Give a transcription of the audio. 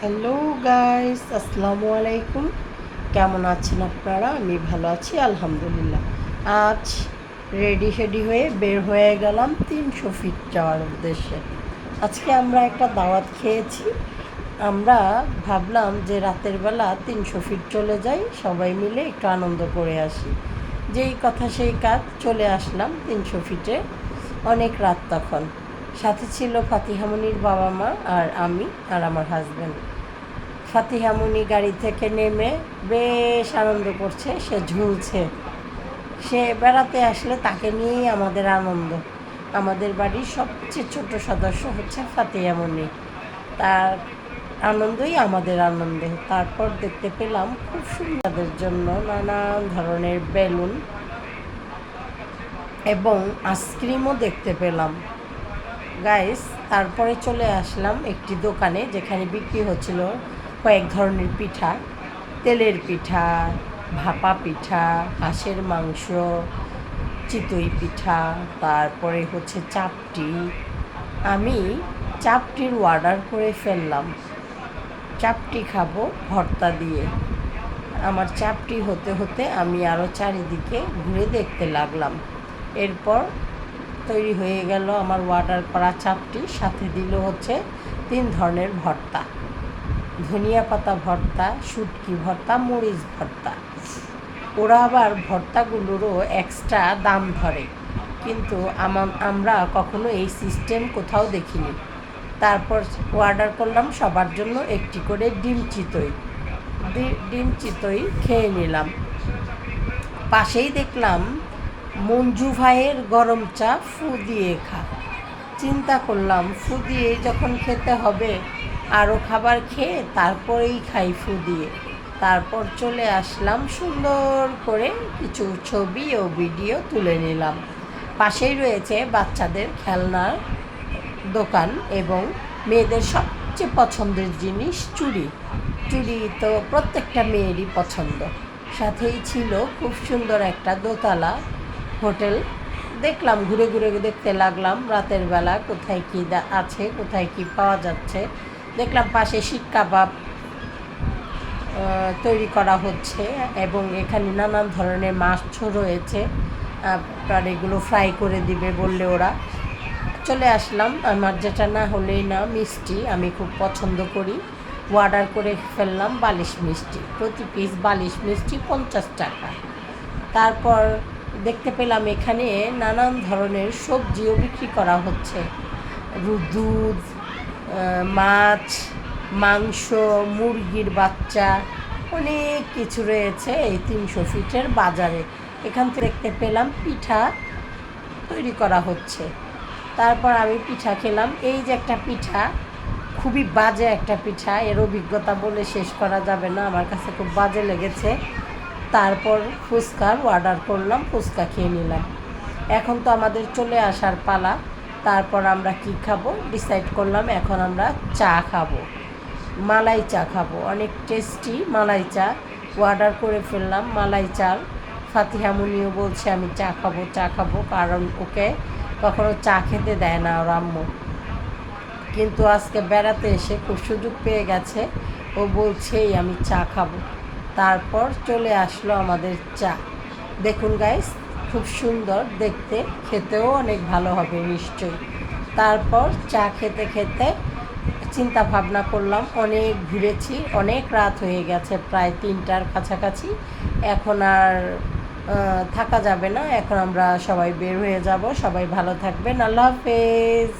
Hello guys, আসসালামু আলাইকুম। কেমন আছেন আপনারা? আমি ভালো আছি আলহামদুলিল্লাহ। আজ রেডি হয়ে বের হয়ে গেলাম 300 ফিট যাওয়ার উদ্দেশ্যে। আজকে আমরা একটা দাওয়াত খেয়েছি। আমরা ভাবলাম যে রাতের বেলা 300 ফিট চলে যাই, সবাই মিলে একটু আনন্দ করে আসি। যেই কথা সেই কাজ, চলে আসলাম 300 ফিটে। অনেক রাত তখন। সাথে ছিল ফাতিহামনির বাবা মা আর আমি আর আমার হাজব্যান্ড। ফাতিহামণি গাড়ি থেকে নেমে বেশ আনন্দ করছে, সে ঝুলছে। সে বেড়াতে আসলে তাকে নিয়েই আমাদের আনন্দ। আমাদের বাড়ির সবচেয়ে ছোট সদস্য হচ্ছে ফাতিহামণি। তার আনন্দই আমাদের আনন্দ। তারপর দেখতে পেলাম খুব সুন্দর জন্য নানান ধরনের বেলুন এবং আইসক্রিমও দেখতে পেলাম গাইস। তারপরে চলে আসলাম একটি দোকানে যেখানে বিক্রি হচ্ছিল কয়েক ধরনের পিঠা, তেলের পিঠা, ভাপা পিঠা, হাঁসের মাংস, চিতই পিঠা, তারপরে হচ্ছে চাপটি। আমি চাপটির অর্ডার করে ফেললাম। চাপটি খাবো ভর্তা দিয়ে। আমার চাপটি হতে হতে আমি আরও চারিদিকে ঘুরে দেখতে লাগলাম। এরপর তৈরি হয়ে গেল আমার অর্ডার করা চাপটি। সাথে দিল হচ্ছে 3 ধরনের ভর্তা: ধনিয়া পাতা ভর্তা, শুটকি ভর্তা, মরিচ ভর্তা। ওরা আবার ভর্তাগুলোরও এক্সট্রা দাম ধরে, কিন্তু আমরা কখনো এই সিস্টেম কোথাও দেখিনি। তারপর অর্ডার করলাম সবার জন্য একটি করে ডিম চিতই। ডিম চিতই খেয়ে নিলাম। পাশেই দেখলাম মঞ্জু ভাইয়ের গরম চা ফু দিয়ে খা। চিন্তা করলাম ফু দিয়ে যখন খেতে হবে, আরও খাবার খেয়ে তারপরেই খাই ফু দিয়ে। তারপর চলে আসলাম, সুন্দর করে কিছু ছবি ও ভিডিও তুলে নিলাম। পাশেই রয়েছে বাচ্চাদের খেলনার দোকান এবং মেয়েদের সবচেয়ে পছন্দের জিনিস চুড়ি। চুড়ি তো প্রত্যেকটা মেয়েরই পছন্দ। সাথেই ছিল খুব সুন্দর একটা দোতলা হোটেল। দেখলাম, ঘুরে ঘুরে দেখতে লাগলাম রাতের বেলা কোথায় কী আছে, কোথায় কী পাওয়া যাচ্ছে। দেখলাম পাশে শিক কাবাব তৈরি করা হচ্ছে এবং এখানে নানান ধরনের মাছও রয়েছে। আপনার এগুলো ফ্রাই করে দিবে বললে ওরা। চলে আসলাম। আমার যেটা না হলেই না, মিষ্টি আমি খুব পছন্দ করি। অর্ডার করে ফেললাম বালিশ মিষ্টি। প্রতি পিস বালিশ মিষ্টি 50 টাকা। তারপর দেখতে পেলাম এখানে নানান ধরনের সবজিও বিক্রি করা হচ্ছে: দুধ, মাছ, মাংস, মুরগির বাচ্চা, অনেক কিছু রয়েছে এই 300 ফিটের বাজারে। এখান থেকে দেখতে পেলাম পিঠা তৈরি করা হচ্ছে। তারপর আমি পিঠা খেলাম। এই যে একটা পিঠা, খুবই বাজে একটা পিঠা, এর অভিজ্ঞতা বলে শেষ করা যাবে না, আমার কাছে খুব বাজে লেগেছে। তারপর ফুচকার অর্ডার করলাম, ফুচকা খেয়ে নিলাম। এখন তো আমাদের চলে আসার পালা। তারপর আমরা কি খাবো ডিসাইড করলাম, এখন আমরা চা খাবো, মালাই চা খাবো। অনেক টেস্টি মালাই চা অর্ডার করে ফেললাম। মালাই চা ফাতিহামুনিও বলছে আমি চা খাবো চা খাবো, কারণ ওকে কখনো চা খেতে দেয় না ওর আম্মু। কিন্তু আজকে বেড়াতে এসে খুব সুযোগ পেয়ে গেছে, ও বলছেই আমি চা খাবো। তারপর চলে আসলো আমাদের চা। দেখুন গাইস, খুব সুন্দর দেখতে, খেতেও অনেক ভালো হবে নিশ্চয়ই। তারপর চা খেতে খেতে চিন্তা ভাবনা করলাম, অনেক ঘুরেছি, অনেক রাত হয়ে গেছে, প্রায় 3টার কাছাকাছি। এখন আর থাকা যাবে না, এখন আমরা সবাই বের হয়ে যাব। সবাই ভালো থাকবেন, আল্লাহ হাফেজ।